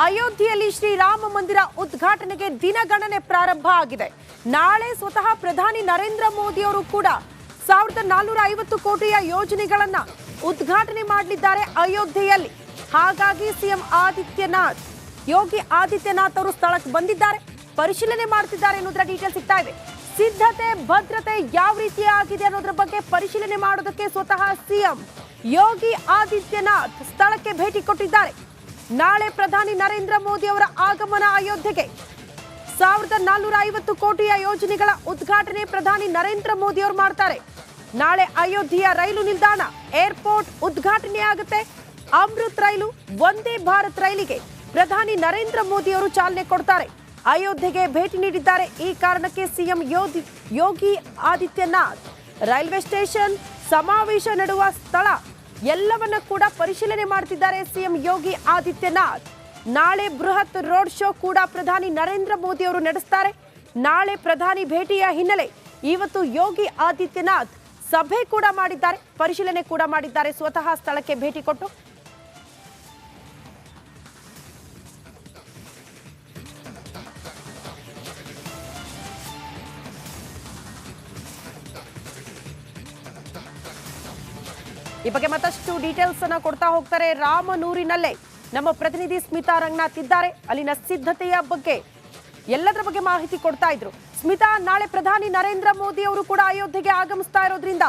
ಅಯೋಧ್ಯೆಯಲ್ಲಿ ಶ್ರೀರಾಮ ಮಂದಿರ ಉದ್ಘಾಟನೆಗೆ ದಿನಗಣನೆ ಪ್ರಾರಂಭ ಆಗಿದೆ. ನಾಳೆ ಸ್ವತಃ ಪ್ರಧಾನಿ ನರೇಂದ್ರ ಮೋದಿ ಅವರು ಕೂಡ 1450 ಕೋಟಿಯ ಯೋಜನೆಗಳನ್ನ ಉದ್ಘಾಟನೆ ಮಾಡಲಿದ್ದಾರೆ ಅಯೋಧ್ಯೆಯಲ್ಲಿ. ಹಾಗಾಗಿ ಸಿಎಂ ಯೋಗಿ ಆದಿತ್ಯನಾಥ್ ಅವರು ಸ್ಥಳಕ್ಕೆ ಬಂದಿದ್ದಾರೆ, ಪರಿಶೀಲನೆ ಮಾಡ್ತಿದ್ದಾರೆ ಅನ್ನೋದರ ಡೀಟೇಲ್ ಸಿಗ್ತಾ ಇದೆ. ಸಿದ್ಧತೆ ಭದ್ರತೆ ಯಾವ ರೀತಿ ಆಗಿದೆ ಅನ್ನೋದ್ರ ಬಗ್ಗೆ ಪರಿಶೀಲನೆ ಮಾಡೋದಕ್ಕೆ ಸ್ವತಃ ಸಿಎಂ ಯೋಗಿ ಆದಿತ್ಯನಾಥ್ ಸ್ಥಳಕ್ಕೆ ಭೇಟಿ ಕೊಟ್ಟಿದ್ದಾರೆ. ನಾಳೆ ಪ್ರಧಾನಿ ನರೇಂದ್ರ ಮೋದಿ ಅವರ ಆಗಮನ ಅಯೋಧ್ಯೆಗೆ. 1450 ಕೋಟಿಯ ಯೋಜನೆಗಳ ಉದ್ಘಾಟನೆ ಪ್ರಧಾನಿ ನರೇಂದ್ರ ಮೋದಿ ಅವರು ಮಾಡ್ತಾರೆ. ನಾಳೆ ಅಯೋಧ್ಯೆಯ ರೈಲು ನಿಲ್ದಾಣ ಏರ್ಪೋರ್ಟ್ ಉದ್ಘಾಟನೆ ಆಗುತ್ತೆ. ಅಮೃತ್ ರೈಲು, ವಂದೇ ಭಾರತ್ ರೈಲಿಗೆ ಪ್ರಧಾನಿ ನರೇಂದ್ರ ಮೋದಿ ಅವರು ಚಾಲನೆ ಕೊಡ್ತಾರೆ. ಅಯೋಧ್ಯೆಗೆ ಭೇಟಿ ನೀಡಿದ್ದಾರೆ. ಈ ಕಾರಣಕ್ಕೆ CM Yogi Adityanath railway station, ಸಮಾವೇಶ ನಡೆಯುವ ಸ್ಥಳ ಎಲ್ಲವನ್ನ ಕೂಡ ಪರಿಶೀಲನೆ ಮಾಡ್ತಿದ್ದಾರೆ ಸಿಎಂ ಯೋಗಿ ಆದಿತ್ಯನಾಥ್. ನಾಳೆ ಬೃಹತ್ ರೋಡ್ ಶೋ ಕೂಡ ಪ್ರಧಾನಿ ನರೇಂದ್ರ ಮೋದಿ ಅವರು ನಡೆಸ್ತಾರೆ. ನಾಳೆ ಪ್ರಧಾನಿ ಭೇಟಿಯ ಹಿನ್ನೆಲೆ ಇವತ್ತು ಯೋಗಿ ಆದಿತ್ಯನಾಥ್ ಸಭೆ ಕೂಡ ಮಾಡಿದ್ದಾರೆ, ಪರಿಶೀಲನೆ ಕೂಡ ಮಾಡಿದ್ದಾರೆ ಸ್ವತಃ ಸ್ಥಳಕ್ಕೆ ಭೇಟಿ ಕೊಟ್ಟು. ಈ ಬಗ್ಗೆ ಮತ್ತಷ್ಟು ಡೀಟೇಲ್ಸ್ ಅನ್ನ ಕೊಡ್ತಾ ಹೋಗ್ತಾರೆ ರಾಮನೂರಿನಲ್ಲೇ ನಮ್ಮ ಪ್ರತಿನಿಧಿ ಸ್ಮಿತಾ ರಂಗನಾಥ್ ಇದ್ದಾರೆ. ಅಲ್ಲಿನ ಸಿದ್ಧತೆಯ ಬಗ್ಗೆ ಎಲ್ಲದರ ಬಗ್ಗೆ ಮಾಹಿತಿ ಕೊಡ್ತಾ ಇದ್ರು. ಸ್ಮಿತಾ, ನಾಳೆ ಪ್ರಧಾನಿ ನರೇಂದ್ರ ಮೋದಿ ಅವರು ಕೂಡ ಅಯೋಧ್ಯೆಗೆ ಆಗಮಿಸ್ತಾ ಇರೋದ್ರಿಂದ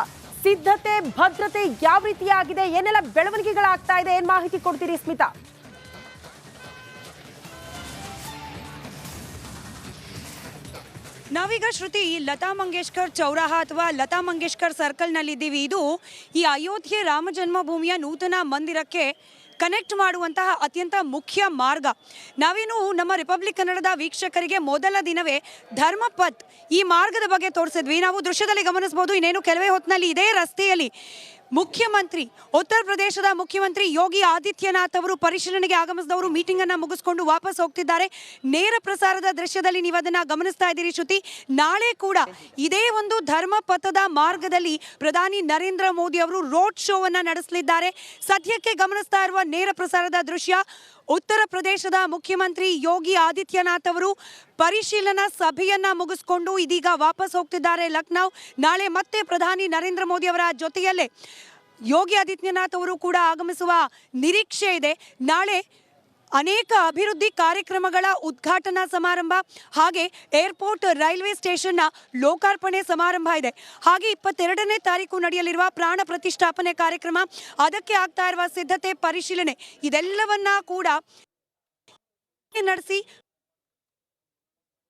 ಸಿದ್ಧತೆ ಭದ್ರತೆ ಯಾವ ರೀತಿಯಾಗಿದೆ, ಏನೆಲ್ಲ ಬೆಳವಣಿಗೆಗಳಾಗ್ತಾ ಇದೆ, ಏನ್ ಮಾಹಿತಿ ಕೊಡ್ತೀರಿ ಸ್ಮಿತಾ? ನಾವೀಗ ಶ್ರುತಿ ಲತಾ ಮಂಗೇಶ್ಕರ್ ಚೌರಾಹ ಅಥವಾ ಲತಾ ಮಂಗೇಶ್ಕರ್ ಸರ್ಕಲ್ನಲ್ಲಿದ್ದೀವಿ. ಇದು ಈ ಅಯೋಧ್ಯೆ ರಾಮ ಜನ್ಮಭೂಮಿಯ ನೂತನ ಮಂದಿರಕ್ಕೆ ಕನೆಕ್ಟ್ ಮಾಡುವಂತಹ ಅತ್ಯಂತ ಮುಖ್ಯ ಮಾರ್ಗ. ನಾವೇನು ನಮ್ಮ ರಿಪಬ್ಲಿಕ್ ಕನ್ನಡದ ವೀಕ್ಷಕರಿಗೆ ಮೊದಲ ದಿನವೇ ಧರ್ಮಪಥ್ ಈ ಮಾರ್ಗದ ಬಗ್ಗೆ ತೋರಿಸಿದ್ವಿ. ನಾವು ದೃಶ್ಯದಲ್ಲಿ ಗಮನಿಸಬಹುದು, ಇನ್ನೇನು ಕೆಲವೇ ಹೊತ್ತಿನಲ್ಲಿ ಇದೇ ರಸ್ತೆಯಲ್ಲಿ ಮುಖ್ಯಮಂತ್ರಿ ಉತ್ತರ ಪ್ರದೇಶದ ಮುಖ್ಯಮಂತ್ರಿ ಯೋಗಿ ಆದಿತ್ಯನಾಥ್ ಅವರು ಪರಿಶೀಲನೆಗೆ ಆಗಮಿಸಿದವರು ಮೀಟಿಂಗ್ ಅನ್ನ ಮುಗಿಸ್ಕೊಂಡು ವಾಪಸ್ ಹೋಗ್ತಿದ್ದಾರೆ. ನೇರ ಪ್ರಸಾರದ ದೃಶ್ಯದಲ್ಲಿ ನೀವು ಅದನ್ನ ಗಮನಿಸ್ತಾ ಇದ್ದೀರಿ ಶ್ರುತಿ. ನಾಳೆ ಕೂಡ ಇದೇ ಒಂದು ಧರ್ಮಪಥದ ಮಾರ್ಗದಲ್ಲಿ ಪ್ರಧಾನಿ ನರೇಂದ್ರ ಮೋದಿ ಅವರು ರೋಡ್ ಶೋ ಅನ್ನ ನಡೆಸಲಿದ್ದಾರೆ. ಸದ್ಯಕ್ಕೆ ಗಮನಿಸ್ತಾ ಇರುವ ನೇರ ಪ್ರಸಾರದ ದೃಶ್ಯ, ಉತ್ತರ ಪ್ರದೇಶದ ಮುಖ್ಯಮಂತ್ರಿ ಯೋಗಿ ಆದಿತ್ಯನಾಥ್ ಅವರು ಪರಿಶೀಲನಾ ಸಭೆಯನ್ನ ಮುಗಿಸ್ಕೊಂಡು ಇದೀಗ ವಾಪಸ್ ಹೋಗ್ತಿದ್ದಾರೆ ಲಕ್ನೌ. ನಾಳೆ ಮತ್ತೆ ಪ್ರಧಾನಿ ನರೇಂದ್ರ ಮೋದಿ ಅವರ ಜೊತೆಯಲ್ಲೇ ಯೋಗಿ ಆದಿತ್ಯನಾಥ್ ಅವರು ಕೂಡ ಆಗಮಿಸುವ ನಿರೀಕ್ಷೆ ಇದೆ. ನಾಳೆ ಅನೇಕ ಅಭಿವೃದ್ಧಿ ಕಾರ್ಯಕ್ರಮಗಳ ಉದ್ಘಾಟನಾ ಸಮಾರಂಭ, ಹಾಗೆ ಏರ್ಪೋರ್ಟ್ ರೈಲ್ವೆ ಸ್ಟೇಷನ್ನ ಲೋಕಾರ್ಪಣೆ ಸಮಾರಂಭ ಇದೆ. ಹಾಗೆ 22ನೇ ತಾರೀಕು ನಡೆಯಲಿರುವ ಪ್ರಾಣ ಪ್ರತಿಷ್ಠಾಪನೆ ಕಾರ್ಯಕ್ರಮ, ಅದಕ್ಕೆ ಆಗ್ತಾ ಇರುವ ಸಿದ್ಧತೆ ಪರಿಶೀಲನೆ ಇದೆಲ್ಲವನ್ನ ಕೂಡ ನಡೆಸಿ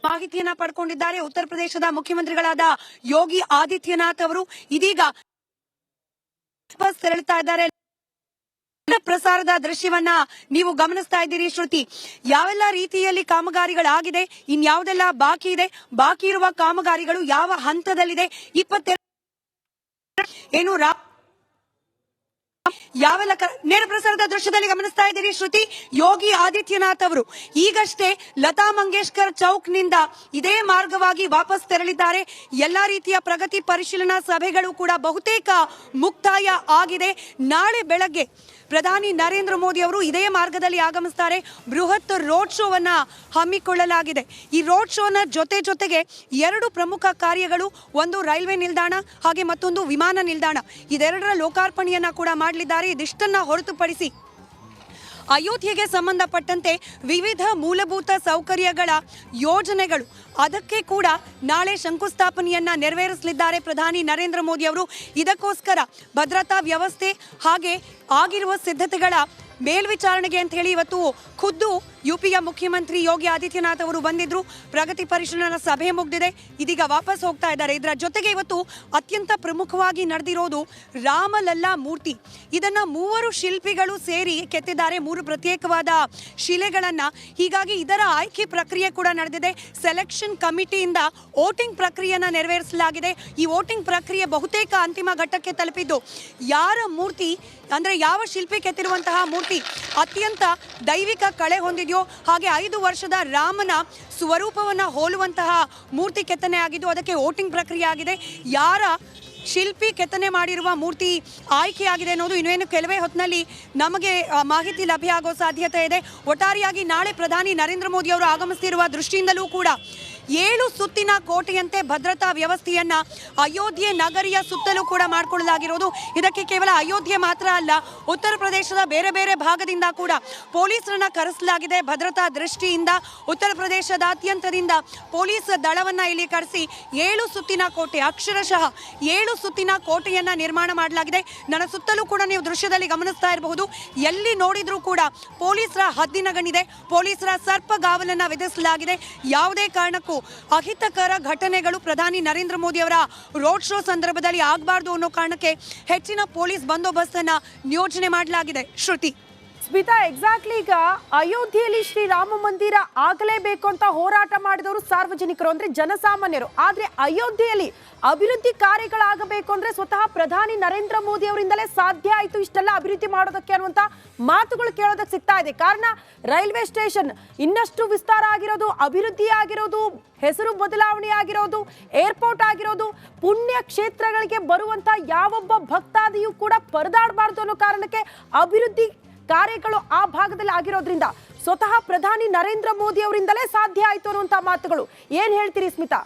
ಮಾಹಿತಿಯನ್ನ ಪಡ್ಕೊಂಡಿದ್ದಾರೆ ಉತ್ತರ ಪ್ರದೇಶದ ಮುಖ್ಯಮಂತ್ರಿಗಳಾದ ಯೋಗಿ ಆದಿತ್ಯನಾಥ್ ಅವರು. ಇದೀಗ ತೆರಳುತ್ತಾ ಇದ್ದಾರೆ. ಪ್ರಸಾರದ ದೃಶ್ಯವನ್ನ ನೀವು ಗಮನಿಸ್ತಾ ಇದ್ದೀರಿ ಶ್ರುತಿ. ಯಾವೆಲ್ಲ ರೀತಿಯಲ್ಲಿ ಕಾಮಗಾರಿಗಳಾಗಿದೆ, ಇನ್ಯಾವುದೆಲ್ಲ ಬಾಕಿ ಇದೆ, ಬಾಕಿ ಇರುವ ಕಾಮಗಾರಿಗಳು ಯಾವ ಹಂತದಲ್ಲಿದೆ, 22 ಏನು ಯಾವೆಲ್ಲ ನೇರ ಪ್ರಸಾರದ ದೃಶ್ಯದಲ್ಲಿ ಗಮನಿಸ್ತಾ ಇದ್ದೀರಿ ಶ್ರುತಿ. ಯೋಗಿ ಆದಿತ್ಯನಾಥ್ ಅವರು ಈಗಷ್ಟೇ ಲತಾ ಮಂಗೇಶ್ಕರ್ ಚೌಕ್ ನಿಂದ ಇದೇ ಮಾರ್ಗವಾಗಿ ವಾಪಸ್ ತೆರಳಿದ್ದಾರೆ. ಎಲ್ಲಾ ರೀತಿಯ ಪ್ರಗತಿ ಪರಿಶೀಲನಾ ಸಭೆಗಳು ಕೂಡ ಬಹುತೇಕ ಮುಕ್ತಾಯ ಆಗಿದೆ. ನಾಳೆ ಬೆಳಗ್ಗೆ ಪ್ರಧಾನಿ ನರೇಂದ್ರ ಮೋದಿ ಅವರು ಇದೇ ಮಾರ್ಗದಲ್ಲಿ ಆಗಮಿಸ್ತಾರೆ. ಬೃಹತ್ ರೋಡ್ ಶೋವನ್ನ ಹಮ್ಮಿಕೊಳ್ಳಲಾಗಿದೆ. ಈ ರೋಡ್ ಶೋನ ಜೊತೆಗೆ 2 ಪ್ರಮುಖ ಕಾರ್ಯಗಳು, ಒಂದು ರೈಲ್ವೆ ನಿಲ್ದಾಣ, ಹಾಗೆ ಮತ್ತೊಂದು ವಿಮಾನ ನಿಲ್ದಾಣ, ಇದೆರಡರ ಲೋಕಾರ್ಪಣೆಯನ್ನ ಕೂಡ ಮಾಡಲಿದ್ದಾರೆ. ಇದಿಷ್ಟನ್ನ ಹೊರತುಪಡಿಸಿ ಅಯೋಧ್ಯೆಗೆ ಸಂಬಂಧಪಟ್ಟಂತೆ ವಿವಿಧ ಮೂಲಭೂತ ಸೌಕರ್ಯಗಳ ಯೋಜನೆಗಳು, ಅದಕ್ಕೆ ಕೂಡ ನಾಳೆ ಶಂಕುಸ್ಥಾಪನೆಯನ್ನ ನೆರವೇರಿಸಲಿದ್ದಾರೆ ಪ್ರಧಾನಿ ನರೇಂದ್ರ ಮೋದಿ ಅವರು. ಇದಕ್ಕೋಸ್ಕರ ಭದ್ರತಾ ವ್ಯವಸ್ಥೆ ಹಾಗೆ ಆಗಿರುವ ಸಿದ್ಧತೆಗಳ ಮೇಲ್ವಿಚಾರಣೆಗೆ ಅಂತ ಹೇಳಿ ಇವತ್ತು ಖುದ್ದು ಯುಪಿಯ ಮುಖ್ಯಮಂತ್ರಿ ಯೋಗಿ ಆದಿತ್ಯನಾಥ್ ಅವರು ಬಂದಿದ್ರು. ಪ್ರಗತಿ ಪರಿಶೀಲನಾ ಸಭೆ ಮುಗಿದಿದೆ, ಇದೀಗ ವಾಪಸ್ ಹೋಗ್ತಾ ಇದ್ದಾರೆ. ಇದರ ಜೊತೆಗೆ ಇವತ್ತು ಅತ್ಯಂತ ಪ್ರಮುಖವಾಗಿ ನಡೆದಿರೋದು ರಾಮಲಲ್ಲಾ ಮೂರ್ತಿ. ಇದನ್ನ 3 ಶಿಲ್ಪಿಗಳು ಸೇರಿ ಕೆತ್ತಿದ್ದಾರೆ, 3 ಪ್ರತ್ಯೇಕವಾದ ಶಿಲೆಗಳನ್ನ. ಹೀಗಾಗಿ ಇದರ ಆಯ್ಕೆ ಪ್ರಕ್ರಿಯೆ ಕೂಡ ನಡೆದಿದೆ. ಸೆಲೆಕ್ಷನ್ ಕಮಿಟಿಯಿಂದ ವೋಟಿಂಗ್ ಪ್ರಕ್ರಿಯೆಯನ್ನ ನೆರವೇರಿಸಲಾಗಿದೆ. ಈ ವೋಟಿಂಗ್ ಪ್ರಕ್ರಿಯೆ ಬಹುತೇಕ ಅಂತಿಮ ಘಟ್ಟಕ್ಕೆ ತಲುಪಿದ್ದು, ಯಾರ ಮೂರ್ತಿ ಅಂದ್ರೆ ಯಾವ ಶಿಲ್ಪಿ ಕೆತ್ತಿರುವಂತಹ ಮೂರ್ತಿ ಅತ್ಯಂತ ದೈವಿಕ ಕಳೆ ಹೊಂದಿದೆಯೋ, ಹಾಗೆ 5 ವರ್ಷದ ರಾಮನ ಸ್ವರೂಪವನ್ನ ಹೋಲುವಂತಹ ಮೂರ್ತಿ ಕೆತ್ತನೆ ಆಗಿದ್ದು, ಅದಕ್ಕೆ ವೋಟಿಂಗ್ ಪ್ರಕ್ರಿಯೆ ಆಗಿದೆ. ಯಾರ ಶಿಲ್ಪಿ ಕೆತ್ತನೆ ಮಾಡಿರುವ ಮೂರ್ತಿ ಆಯ್ಕೆಯಾಗಿದೆ ಅನ್ನೋದು ಇನ್ನೇನು ಕೆಲವೇ ಹೊತ್ತಿನಲ್ಲಿ ನಮಗೆ ಮಾಹಿತಿ ಲಭ್ಯ ಆಗೋ ಸಾಧ್ಯತೆ ಇದೆ. ಒಟ್ಟಾರೆಯಾಗಿ ನಾಳೆ ಪ್ರಧಾನಿ ನರೇಂದ್ರ ಮೋದಿ ಅವರು ಆಗಮಿಸುತ್ತಿರುವ ದೃಷ್ಟಿಯಿಂದಲೂ ಕೂಡ 7 ಸುತ್ತಿನ ಕೋಟೆಯಂತೆ ಭದ್ರತಾ ವ್ಯವಸ್ಥೆಯನ್ನ ಅಯೋಧ್ಯೆ ನಗರಿಯ ಸುತ್ತಲೂ ಕೂಡ ಮಾಡಿಕೊಳ್ಳಲಾಗಿರೋದು. ಇದಕ್ಕೆ ಕೇವಲ ಅಯೋಧ್ಯೆ ಮಾತ್ರ ಅಲ್ಲ, ಉತ್ತರ ಪ್ರದೇಶದ ಬೇರೆ ಬೇರೆ ಭಾಗದಿಂದ ಕೂಡ ಪೊಲೀಸರನ್ನ ಕರೆಸಲಾಗಿದೆ. ಭದ್ರತಾ ದೃಷ್ಟಿಯಿಂದ ಉತ್ತರ ಪ್ರದೇಶದಾದ್ಯಂತದಿಂದ ಪೊಲೀಸ್ ದಳವನ್ನ ಇಲ್ಲಿ ಕರೆಸಿ 7 ಸುತ್ತಿನ ಕೋಟೆ, ಅಕ್ಷರಶಃ 7 ಸುತ್ತಿನ ಕೋಟೆಯನ್ನ ನಿರ್ಮಾಣ ಮಾಡಲಾಗಿದೆ. ನನ್ನ ಸುತ್ತಲೂ ಕೂಡ ನೀವು ದೃಶ್ಯದಲ್ಲಿ ಗಮನಿಸ್ತಾ ಇರಬಹುದು, ಎಲ್ಲಿ ನೋಡಿದ್ರೂ ಕೂಡ ಪೊಲೀಸರ ಹದ್ದಿನಗಣಿದೆ, ಪೊಲೀಸರ ಸರ್ಪಗಾವಲನ್ನ ವಿಧಿಸಲಾಗಿದೆ. ಯಾವುದೇ ಕಾರಣಕ್ಕೂ ಅಹಿತಕರ ಘಟನೆಗಳು ಪ್ರಧಾನಿ ನರೇಂದ್ರ ಮೋದಿ ಅವರ ರೋಡ್ ಶೋ ಸಂದರ್ಭದಲ್ಲಿ ಆಗಬಾರ್ದು ಅನ್ನೋ ಕಾರಣಕ್ಕೆ ಹೆಚ್ಚಿನ ಪೊಲೀಸ್ ಬಂದೋಬಸ್ತನ್ನ ನಿಯೋಜನೆ ಮಾಡಲಾಗಿದೆ. ಶ್ರುತಿ, ಸ್ಮಿತಾ, ಎಕ್ಸಾಕ್ಟ್ಲಿ ಈಗ ಅಯೋಧ್ಯೆಯಲ್ಲಿ ಶ್ರೀರಾಮ ಮಂದಿರ ಆಗಲೇಬೇಕು ಅಂತ ಹೋರಾಟ ಮಾಡಿದವರು ಸಾರ್ವಜನಿಕರು, ಅಂದ್ರೆ ಜನಸಾಮಾನ್ಯರು. ಆದ್ರೆ ಅಯೋಧ್ಯೆಯಲ್ಲಿ ಅಭಿವೃದ್ಧಿ ಕಾರ್ಯಗಳಾಗಬೇಕು ಅಂದ್ರೆ ಸ್ವತಃ ಪ್ರಧಾನಿ ನರೇಂದ್ರ ಮೋದಿ ಅವರಿಂದಲೇ ಸಾಧ್ಯ ಆಯ್ತು ಇಷ್ಟೆಲ್ಲ ಅಭಿವೃದ್ಧಿ ಮಾಡೋದಕ್ಕೆ ಅನ್ನುವಂತ ಮಾತುಗಳು ಕೇಳೋದಕ್ಕೆ ಸಿಗ್ತಾ ಇದೆ. ಕಾರಣ ರೈಲ್ವೆ ಸ್ಟೇಷನ್ ಇನ್ನಷ್ಟು ವಿಸ್ತಾರ ಆಗಿರೋದು, ಅಭಿವೃದ್ಧಿ ಆಗಿರೋದು, ಹೆಸರು ಬದಲಾವಣೆ ಆಗಿರೋದು, ಏರ್ಪೋರ್ಟ್ ಆಗಿರೋದು, ಪುಣ್ಯ ಕ್ಷೇತ್ರಗಳಿಗೆ ಬರುವಂತ ಯಾವೊಬ್ಬ ಭಕ್ತಾದಿಯೂ ಕೂಡ ಪರದಾಡಬಾರ್ದು ಅನ್ನೋ ಕಾರಣಕ್ಕೆ ಅಭಿವೃದ್ಧಿ ಕಾರ್ಯಗಳು ಆ ಭಾಗದಲ್ಲಿ ಆಗಿರೋದ್ರಿಂದ ಸ್ವತಃ ಪ್ರಧಾನಿ ನರೇಂದ್ರ ಮೋದಿ ಅವರಿಂದಲೇ ಸಾಧ್ಯ ಆಯ್ತು ಅನ್ನುವಂತ ಮಾತುಗಳು. ಏನ್ ಹೇಳ್ತೀರಿ ಸ್ಮಿತಾ?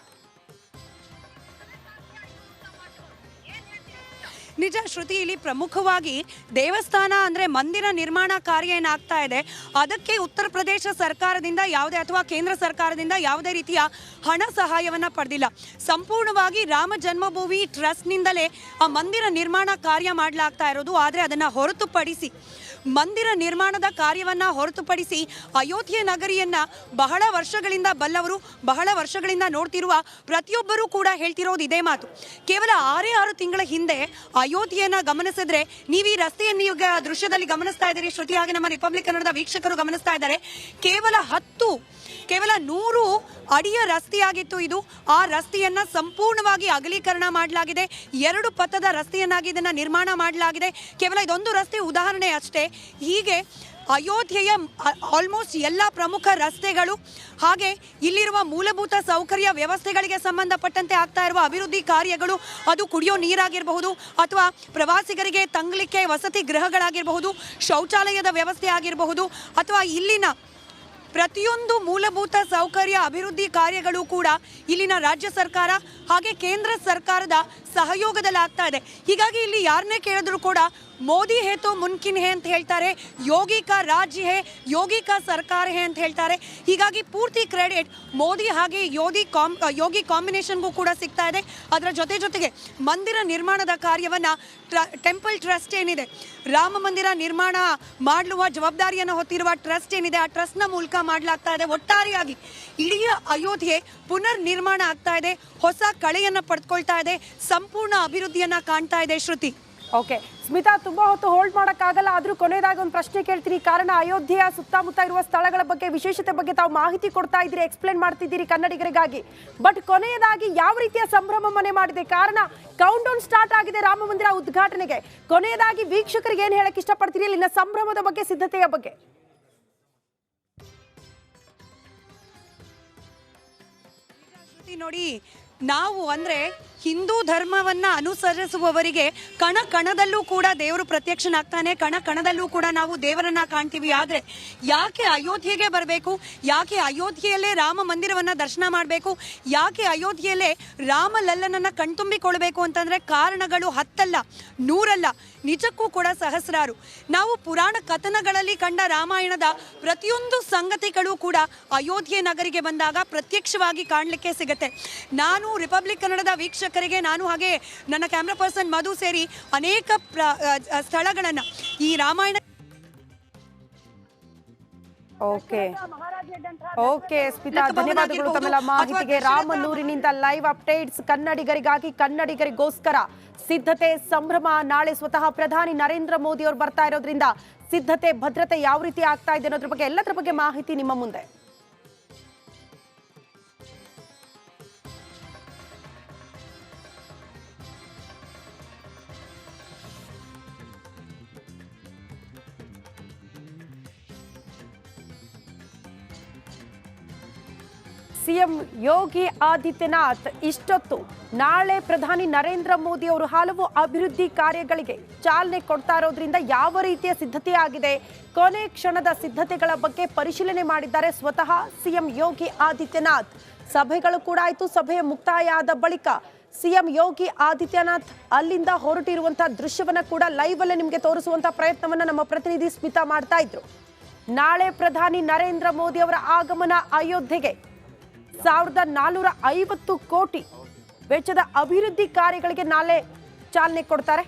ನಿಜ ಶ್ರುತಿ, ಇಲ್ಲಿ ಪ್ರಮುಖವಾಗಿ ದೇವಸ್ಥಾನ ಅಂದ್ರೆ ಮಂದಿರ ನಿರ್ಮಾಣ ಕಾರ್ಯ ಏನಾಗ್ತಾ ಇದೆ, ಅದಕ್ಕೆ ಉತ್ತರ ಪ್ರದೇಶ ಸರ್ಕಾರದಿಂದ ಯಾವುದೇ ಅಥವಾ ಕೇಂದ್ರ ಸರ್ಕಾರದಿಂದ ಯಾವುದೇ ರೀತಿಯ ಹಣ ಸಹಾಯವನ್ನ ಪಡೆದಿಲ್ಲ. ಸಂಪೂರ್ಣವಾಗಿ ರಾಮ ಜನ್ಮಭೂಮಿ ಟ್ರಸ್ಟ್ನಿಂದಲೇ ಆ ಮಂದಿರ ನಿರ್ಮಾಣ ಕಾರ್ಯ ಮಾಡಲಾಗ್ತಾ ಇರೋದು. ಆದರೆ ಅದನ್ನು ಹೊರತುಪಡಿಸಿ ಮಂದಿರ ನಿರ್ಮಾಣದ ಕಾರ್ಯವನ್ನ ಹೊರತುಪಡಿಸಿ ಅಯೋಧ್ಯೆ ನಗರಿಯನ್ನ ಬಹಳ ವರ್ಷಗಳಿಂದ ಬಲ್ಲವರು, ಬಹಳ ವರ್ಷಗಳಿಂದ ನೋಡ್ತಿರುವ ಪ್ರತಿಯೊಬ್ಬರೂ ಕೂಡ ಹೇಳ್ತಿರೋದು ಇದೇ ಮಾತು. ಕೇವಲ 6 ತಿಂಗಳ ಹಿಂದೆ ಅಯೋಧ್ಯೆಯನ್ನ ಗಮನಿಸಿದ್ರೆ, ನೀವು ಈ ರಸ್ತೆಯನ್ನು ಈಗ ದೃಶ್ಯದಲ್ಲಿ ಗಮನಿಸ್ತಾ ಇದ್ದೀರಿ ಶ್ರುತಿ, ಹಾಗೆ ನಮ್ಮ ರಿಪಬ್ಲಿಕ್ ಕನ್ನಡದ ವೀಕ್ಷಕರು ಗಮನಿಸ್ತಾ ಇದ್ದಾರೆ. ಕೇವಲ 100 ಅಡಿಯ ರಸ್ತೆಯಾಗಿತ್ತು ಇದು. ಆ ರಸ್ತೆಯನ್ನ ಸಂಪೂರ್ಣವಾಗಿ ಅಗಲೀಕರಣ ಮಾಡಲಾಗಿದೆ. 2 ಪಥದ ರಸ್ತೆಯನ್ನಾಗಿ ಇದನ್ನ ನಿರ್ಮಾಣ ಮಾಡಲಾಗಿದೆ. ಕೇವಲ ಇದೊಂದು ರಸ್ತೆ ಉದಾಹರಣೆ ಅಷ್ಟೇ. ಹೀಗೆ ಅಯೋಧ್ಯೆಯ ಆಲ್ಮೋಸ್ಟ್ ಎಲ್ಲ ಪ್ರಮುಖ ರಸ್ತೆಗಳು ಹಾಗೆ ಇಲ್ಲಿರುವ ಮೂಲಭೂತ ಸೌಕರ್ಯ ವ್ಯವಸ್ಥೆಗಳಿಗೆ ಸಂಬಂಧಪಟ್ಟಂತೆ ಆಗ್ತಾ ಇರುವ ಅಭಿವೃದ್ಧಿ ಕಾರ್ಯಗಳು, ಅದು ಕುಡಿಯೋ ನೀರಾಗಿರಬಹುದು ಅಥವಾ ಪ್ರವಾಸಿಗರಿಗೆ ತಂಗಲಿಕ್ಕೆ ವಸತಿ ಗೃಹಗಳಾಗಿರಬಹುದು, ಶೌಚಾಲಯದ ವ್ಯವಸ್ಥೆ ಆಗಿರಬಹುದು, ಅಥವಾ ಇಲ್ಲಿನ ಪ್ರತಿಯೊಂದು ಮೂಲಭೂತ ಸೌಕರ್ಯ ಅಭಿವೃದ್ಧಿ ಕಾರ್ಯಗಳು ಕೂಡ ಇಲ್ಲಿನ ರಾಜ್ಯ ಸರ್ಕಾರ ಹಾಗೆ ಕೇಂದ್ರ ಸರ್ಕಾರದ ಸಹಯೋಗದಲ್ಲಿ ಆಗ್ತಾ ಇದೆ. ಹೀಗಾಗಿ ಇಲ್ಲಿ ಯಾರನ್ನೇ ಕೇಳಿದ್ರು ಕೂಡ ಮೋದಿ ಹೇ ತೋ ಮುನ್ಕಿನ್ ಹೇ ಅಂತ ಹೇಳ್ತಾರೆ, ಯೋಗಿ ಕಾ ರಾಜ್ಯ ಹೇ, ಯೋಗಿ ಕಾ ಸರ್ಕಾರ ಹೇ ಅಂತ ಹೇಳ್ತಾರೆ. ಹೀಗಾಗಿ ಪೂರ್ತಿ ಕ್ರೆಡಿಟ್ ಮೋದಿ ಹಾಗೆ ಯೋಗಿ ಕಾಂಬಿನೇಷನ್ಗೂ ಕೂಡ ಸಿಗ್ತಾ ಇದೆ. ಅದರ ಜೊತೆಗೆ ಮಂದಿರ ನಿರ್ಮಾಣದ ಕಾರ್ಯವನ್ನ ಟೆಂಪಲ್ ಟ್ರಸ್ಟ್ ಏನಿದೆ, ರಾಮ ಮಂದಿರ ನಿರ್ಮಾಣ ಮಾಡುವ ಜವಾಬ್ದಾರಿಯನ್ನು ಹೊತ್ತಿರುವ ಟ್ರಸ್ಟ್ ಏನಿದೆ, ಆ ಟ್ರಸ್ಟ್ನ ಮೂಲಕ ಮಾಡಲಾಗ್ತಾ ಇದೆ. ಒಟ್ಟಾರೆಯಾಗಿ ಇಡೀ ಅಯೋಧ್ಯೆ ಪುನರ್ ನಿರ್ಮಾಣ ಆಗ್ತಾ ಇದೆ, ಹೊಸ ಕಳೆಯನ್ನ ಪಡೆದುಕೊಳ್ತಾ ಇದೆ, ಸಂಪೂರ್ಣ ಅಭಿವೃದ್ಧಿಯನ್ನ ಕಾಣ್ತಾ ಇದೆ. ಶ್ರುತಿ, ಓಕೆ ಸ್ಮಿತಾ, ತುಂಬಾ ಹೊತ್ತು ಹೋಲ್ಡ್ ಮಾಡೋಕ್ಕಾಗಲ್ಲ, ಆದ್ರೂ ಕೊನೆಯದಾಗಿ ಒಂದು ಪ್ರಶ್ನೆ ಕೇಳ್ತೀನಿ. ಕಾರಣ ಅಯೋಧ್ಯೆಯ ಸುತ್ತಮುತ್ತ ಇರುವ ಸ್ಥಳಗಳ ಬಗ್ಗೆ, ವಿಶೇಷತೆ ಬಗ್ಗೆ ತಾವು ಮಾಹಿತಿ ಕೊಡ್ತಾ ಇದ್ದೀರಿ, ಎಕ್ಸ್ಪ್ಲೇನ್ ಮಾಡ್ತಿದ್ದೀರಿ ಕನ್ನಡಿಗರಿಗಾಗಿ. ಬಟ್ ಕೊನೆಯದಾಗಿ ಯಾವ ರೀತಿಯ ಸಂಭ್ರಮ ಮನೆ ಮಾಡಿದೆ? ಕಾರಣ ಕೌಂಟ್ ಡೌನ್ ಸ್ಟಾರ್ಟ್ ಆಗಿದೆ ರಾಮ ಮಂದಿರ ಉದ್ಘಾಟನೆಗೆ. ಕೊನೆಯದಾಗಿ ವೀಕ್ಷಕರಿಗೆ ಏನ್ ಹೇಳಕ್ ಇಷ್ಟಪಡ್ತೀರಿ ಇಲ್ಲಿನ ಸಂಭ್ರಮದ ಬಗ್ಗೆ, ಸಿದ್ಧತೆಯ ಬಗ್ಗೆ? ನೋಡಿ, ನಾವು ಅಂದ್ರೆ ಹಿಂದೂ ಧರ್ಮವನ್ನ ಅನುಸರಿಸುವವರಿಗೆ ಕಣ ಕಣದಲ್ಲೂ ಕೂಡ ದೇವರು ಪ್ರತ್ಯಕ್ಷನಾಗ್ತಾನೆ, ಕಣ ಕಣದಲ್ಲೂ ಕೂಡ ನಾವು ದೇವರನ್ನ ಕಾಣ್ತೀವಿ. ಆದ್ರೆ ಯಾಕೆ ಅಯೋಧ್ಯೆಗೆ ಬರಬೇಕು, ಯಾಕೆ ಅಯೋಧ್ಯೆಯಲ್ಲೇ ರಾಮ ಮಂದಿರವನ್ನ ದರ್ಶನ ಮಾಡಬೇಕು, ಯಾಕೆ ಅಯೋಧ್ಯೆಯಲ್ಲೇ ರಾಮ ಲಲ್ಲನನ್ನ ಕಣ್ತುಂಬಿಕೊಳ್ಬೇಕು ಅಂತಂದ್ರೆ ಕಾರಣಗಳು 10 ಅಲ್ಲ, 100 ಅಲ್ಲ, ನಿಜಕ್ಕೂ ಕೂಡ ಸಹಸ್ರಾರು. ನಾವು ಪುರಾಣ ಕಥನಗಳಲ್ಲಿ ಕಂಡ ರಾಮಾಯಣದ ಪ್ರತಿಯೊಂದು ಸಂಗತಿಗಳು ಕೂಡ ಅಯೋಧ್ಯೆ ನಗರಿಗೆ ಬಂದಾಗ ಪ್ರತ್ಯಕ್ಷವಾಗಿ ಕಾಣಲಿಕ್ಕೆ ಸಿಗುತ್ತೆ. ನಾನು ರಿಪಬ್ಲಿಕ್ ಕನ್ನಡದ ವೀಕ್ಷಕರಿಗೆ, ನಾನು ಹಾಗೆ ನನ್ನ ಕ್ಯಾಮ್ರಾ ಪರ್ಸನ್ ಮಧು ಸೇರಿ ಅನೇಕ ಸ್ಥಳಗಳನ್ನ ಈ ರಾಮಾಯಣ ಓಕೆ ಸ್ಮಿತಾ, ಧನ್ಯವಾದಗಳು ತಮ್ಮೆಲ್ಲ ಮಾಹಿತಿಗೆ. ರಾಮನೂರಿನಿಂದ ಲೈವ್ ಅಪ್ಡೇಟ್ಸ್ ಕನ್ನಡಿಗರಿಗಾಗಿ, ಕನ್ನಡಿಗರಿಗೋಸ್ಕರ ಸಿದ್ಧತೆ ಸಂಭ್ರಮ. ನಾಳೆ ಸ್ವತಃ ಪ್ರಧಾನಿ ನರೇಂದ್ರ ಮೋದಿ ಅವರು ಬರ್ತಾ ಇರೋದ್ರಿಂದ ಸಿದ್ಧತೆ ಭದ್ರತೆ ಯಾವ ರೀತಿ ಆಗ್ತಾ ಇದೆ ಅನ್ನೋದ್ರ ಬಗ್ಗೆ, ಎಲ್ಲದರ ಬಗ್ಗೆ ಮಾಹಿತಿ ನಿಮ್ಮ ಮುಂದೆ. ಸಿಎಂ ಯೋಗಿ ಆದಿತ್ಯನಾಥ್ ಇಷ್ಟೊತ್ತು ನಾಳೆ ಪ್ರಧಾನಿ ನರೇಂದ್ರ ಮೋದಿ ಅವರು ಹಲವು ಅಭಿವೃದ್ಧಿ ಕಾರ್ಯಗಳಿಗೆ ಚಾಲನೆ ಕೊಡ್ತಾ ಇರೋದ್ರಿಂದ ಯಾವ ರೀತಿಯ ಸಿದ್ಧತೆ ಆಗಿದೆ, ಕೊನೆ ಕ್ಷಣದ ಸಿದ್ಧತೆಗಳ ಬಗ್ಗೆ ಪರಿಶೀಲನೆ ಮಾಡಿದ್ದಾರೆ ಸ್ವತಃ ಸಿಎಂ ಯೋಗಿ ಆದಿತ್ಯನಾಥ್. ಸಭೆಗಳು ಕೂಡ ಆಯಿತು. ಸಭೆಯ ಮುಕ್ತಾಯ ಆದ ಬಳಿಕ ಸಿಎಂ ಯೋಗಿ ಆದಿತ್ಯನಾಥ್ ಅಲ್ಲಿಂದ ಹೊರಟಿರುವಂತಹ ದೃಶ್ಯವನ್ನ ಕೂಡ ಲೈವ್ ಅಲ್ಲೇ ನಿಮಗೆ ತೋರಿಸುವಂತಹ ಪ್ರಯತ್ನವನ್ನ ನಮ್ಮ ಪ್ರತಿನಿಧಿ ಸ್ಮಿತಾ ಮಾಡ್ತಾ ಇದ್ರು. ನಾಳೆ ಪ್ರಧಾನಿ ನರೇಂದ್ರ ಮೋದಿ ಅವರ ಆಗಮನ ಅಯೋಧ್ಯೆಗೆ 1450 ಕೋಟಿ ವೆಚ್ಚದ ಅಭಿವೃದ್ಧಿ ಕಾರ್ಯಗಳಿಗೆ ನಾಳೆ ಚಾಲನೆ ಕೊಡ್ತಾರೆ.